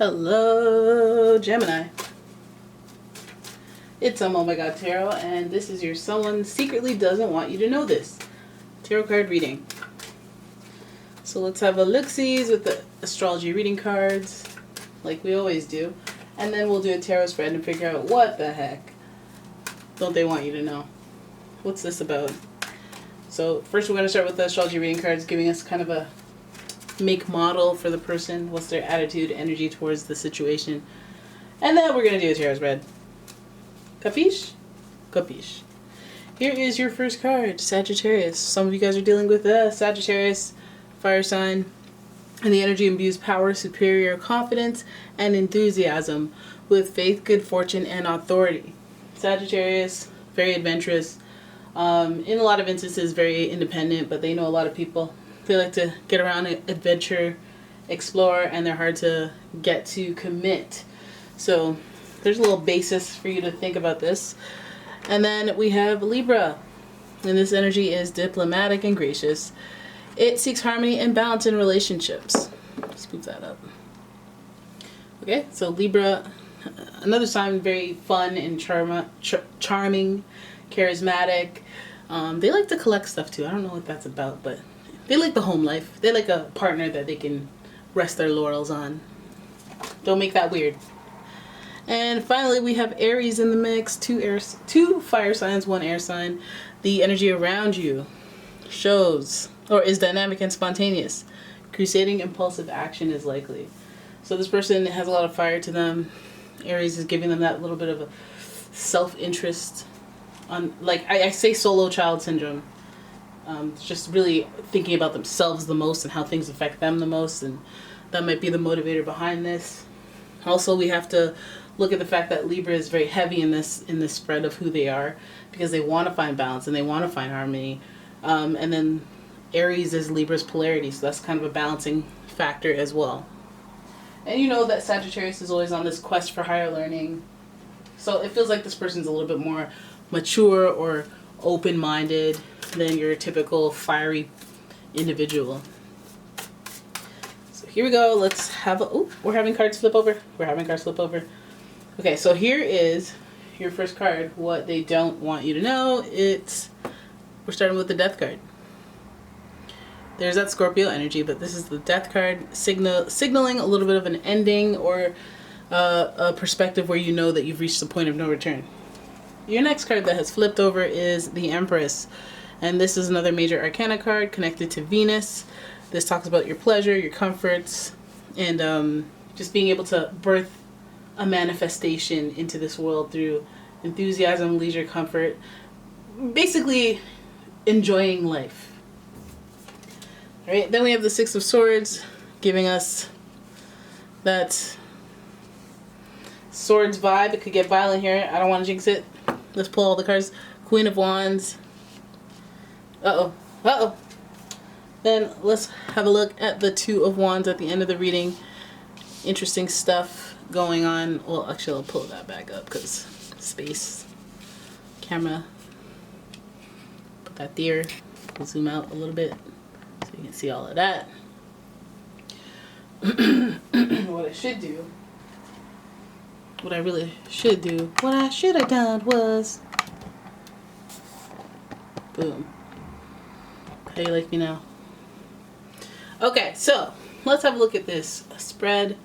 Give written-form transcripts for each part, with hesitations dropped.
Hello, Gemini. It's umomgtarot, and this is your someone secretly doesn't want you to know this tarot card reading. So let's have a look-sees with the astrology reading cards, like we always do, and then we'll do a tarot spread and figure out what the heck don't they want you to know. What's this about? So first we're going to start with the astrology reading cards, giving us kind of a make model for the person. What's their attitude, energy towards the situation. And then we're going to do a tarot spread. Capiche? Capiche. Here is your first card, Sagittarius. Some of you guys are dealing with Sagittarius, fire sign. And the energy imbues power, superior confidence, and enthusiasm with faith, good fortune, and authority. Sagittarius, very adventurous. In a lot of instances, very independent, but they know a lot of people. They like to get around, adventure, explore, and they're hard to get to commit. So there's a little basis for you to think about this. And then we have Libra. And this energy is diplomatic and gracious. It seeks harmony and balance in relationships. Scoop that up. Okay, so Libra, another sign, very fun and charming, charismatic. They like to collect stuff too. I don't know what that's about, but they like the home life. They like a partner that they can rest their laurels on. Don't make that weird. And finally, we have Aries in the mix. Two fire signs, one air sign. The energy around you shows or is dynamic and spontaneous. Crusading impulsive action is likely. So this person has a lot of fire to them. Aries is giving them that little bit of a self-interest. Like I say, solo child syndrome. Just really thinking about themselves the most and how things affect them the most, and that might be the motivator behind this. Also, we have to look at the fact that Libra is very heavy in this spread of who they are, because they want to find balance and they want to find harmony. And then Aries is Libra's polarity, so that's kind of a balancing factor as well. And you know that Sagittarius is always on this quest for higher learning. So it feels like this person's a little bit more mature or open-minded than your typical fiery individual. So here we go. Let's have we're having cards flip over. Okay, so here is your first card. What they don't want you to know. We're starting with the Death card. There's that Scorpio energy, but this is the Death card, signaling a little bit of an ending or a perspective where you know that you've reached the point of no return. Your next card that has flipped over is the Empress. And this is another major arcana card connected to Venus. This talks about your pleasure, your comforts, and just being able to birth a manifestation into this world through enthusiasm, leisure, comfort. Basically, enjoying life. All right, then we have the Six of Swords, giving us that swords vibe. It could get violent here. I don't want to jinx it. Let's pull all the cards. Queen of Wands. Uh-oh. Then let's have a look at the Two of Wands at the end of the reading. Interesting stuff going on. Well, actually, I'll pull that back up because space. Camera. Put that there. We'll zoom out a little bit so you can see all of that. What I should have done was boom. How do you like me now? Okay, so let's have a look at this spread.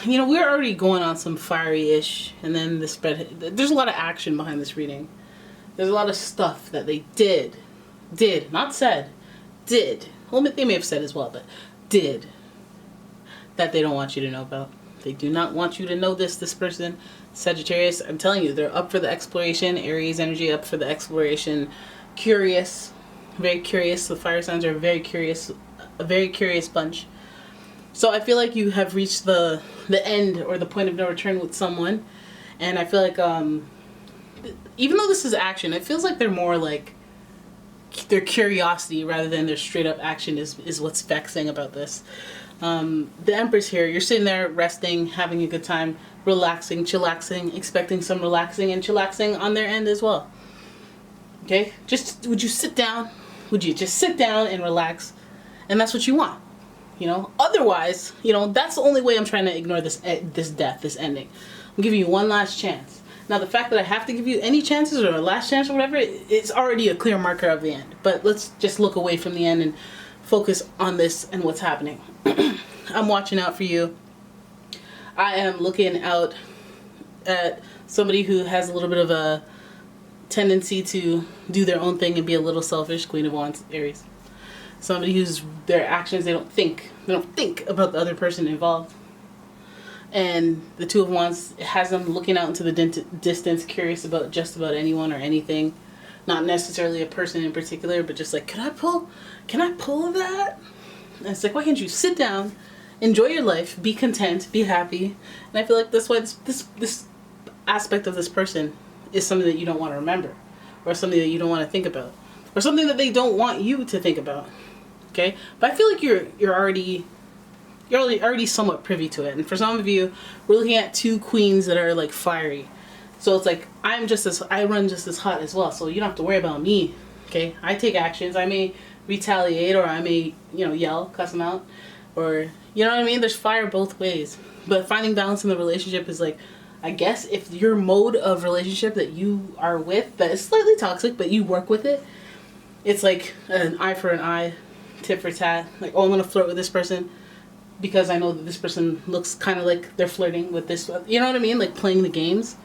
You know, we're already going on some fiery-ish, and then the spread, there's a lot of action behind this reading. There's a lot of stuff that they did, not said, did. Well, they may have said as well, but did, that they don't want you to know about. They do not want you to know this person. Sagittarius, I'm telling you, they're up for the exploration. Aries energy up for the exploration. Curious. Very curious. The fire signs are a very curious bunch. So I feel like you have reached the end or the point of no return with someone. And I feel like, even though this is action, it feels like they're more like their curiosity rather than their straight up action is what's vexing about this. The Empress here, you're sitting there resting, having a good time, relaxing, chillaxing, expecting some relaxing and chillaxing on their end as well. Okay? Would you just sit down and relax? And that's what you want. you know? Otherwise, you know, that's the only way I'm trying to ignore this death, this ending. I'm giving you one last chance. Now, the fact that I have to give you any chances or a last chance or whatever, it's already a clear marker of the end. But let's just look away from the end and focus on this and what's happening. I'm watching out for you. I am looking out at somebody who has a little bit of a tendency to do their own thing and be a little selfish. Queen of Wands, Aries. Somebody who's, their actions, they don't think about the other person involved. And the Two of Wands has them looking out into the distance, curious about just about anyone or anything. Not necessarily a person in particular, but just like, can I pull that? And it's like, why can't you sit down, enjoy your life, be content, be happy? And I feel like that's why this aspect of this person is something that you don't want to remember, or something that you don't want to think about, or something that they don't want you to think about. Okay? But I feel like you're already somewhat privy to it. And for some of you, we're looking at two queens that are like fiery. So it's like, I run just as hot as well. So you don't have to worry about me. Okay? I take actions. I may retaliate, or I may, you know, yell, cuss them out, or, you know what I mean? There's fire both ways. But finding balance in the relationship is like, I guess if your mode of relationship that you are with that is slightly toxic, but you work with it, it's like an eye for an eye, tit for tat. Like, oh, I'm going to flirt with this person because I know that this person looks kind of like they're flirting with this. You know what I mean? Like playing the games.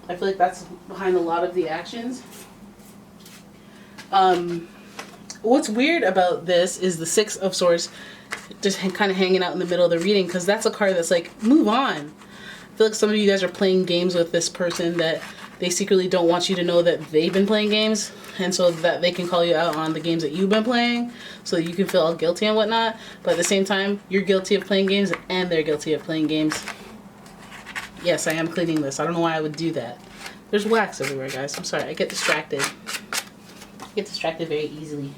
I feel like that's behind a lot of the actions. What's weird about this is the Six of Swords just kind of hanging out in the middle of the reading, because that's a card that's like, move on. I feel like some of you guys are playing games with this person that they secretly don't want you to know that they've been playing games, and so that they can call you out on the games that you've been playing, so that you can feel all guilty and whatnot. But at the same time, you're guilty of playing games and they're guilty of playing games. Yes, I am cleaning this. I don't know why I would do that. There's wax everywhere, guys. I'm sorry. I get distracted. I get distracted very easily.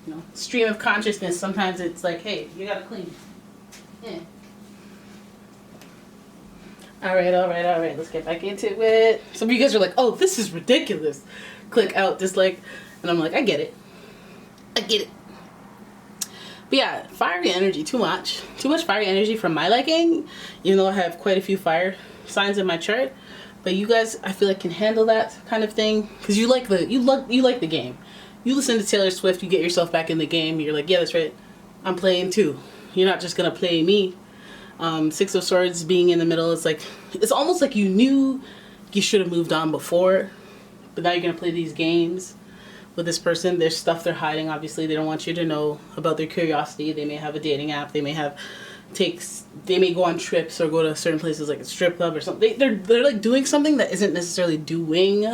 You know, stream of consciousness. Sometimes it's like, hey, you gotta clean. Yeah. All right. Let's get back into it. Some of you guys are like, oh, this is ridiculous. Click out, dislike. And I'm like, I get it. But yeah, fiery energy, too much fiery energy for my liking, even though I have quite a few fire signs in my chart. But you guys, I feel like, can handle that kind of thing, because you like the game. You listen to Taylor Swift, you get yourself back in the game. You're like, yeah, that's right, I'm playing too. You're not just gonna play me. Six of Swords being in the middle, it's like, it's almost like you knew you should have moved on before, but now you're gonna play these games with this person. There's stuff they're hiding. Obviously, they don't want you to know about their curiosity. They may have a dating app. They may go on trips or go to certain places like a strip club or something. They're like doing something that isn't necessarily doing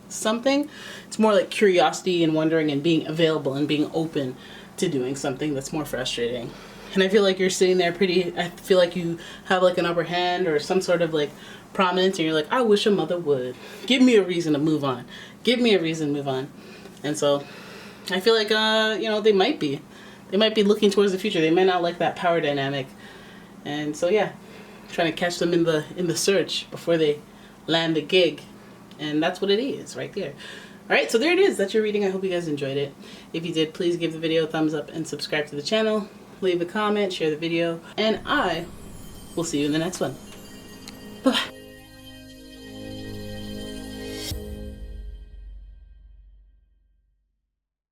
something. It's more like curiosity and wondering and being available and being open to doing something that's more frustrating. And I feel like you're sitting there I feel like you have like an upper hand or some sort of like prominence, and you're like, I wish a mother would. Give me a reason to move on. Give me a reason to move on. And so I feel like, you know, they might be looking towards the future. They might not like that power dynamic. And so, yeah, trying to catch them in the search before they land the gig. And that's what it is right there. All right, so there it is. That's your reading. I hope you guys enjoyed it. If you did, please give the video a thumbs up and subscribe to the channel. Leave a comment, share the video, and I will see you in the next one. Bye-bye.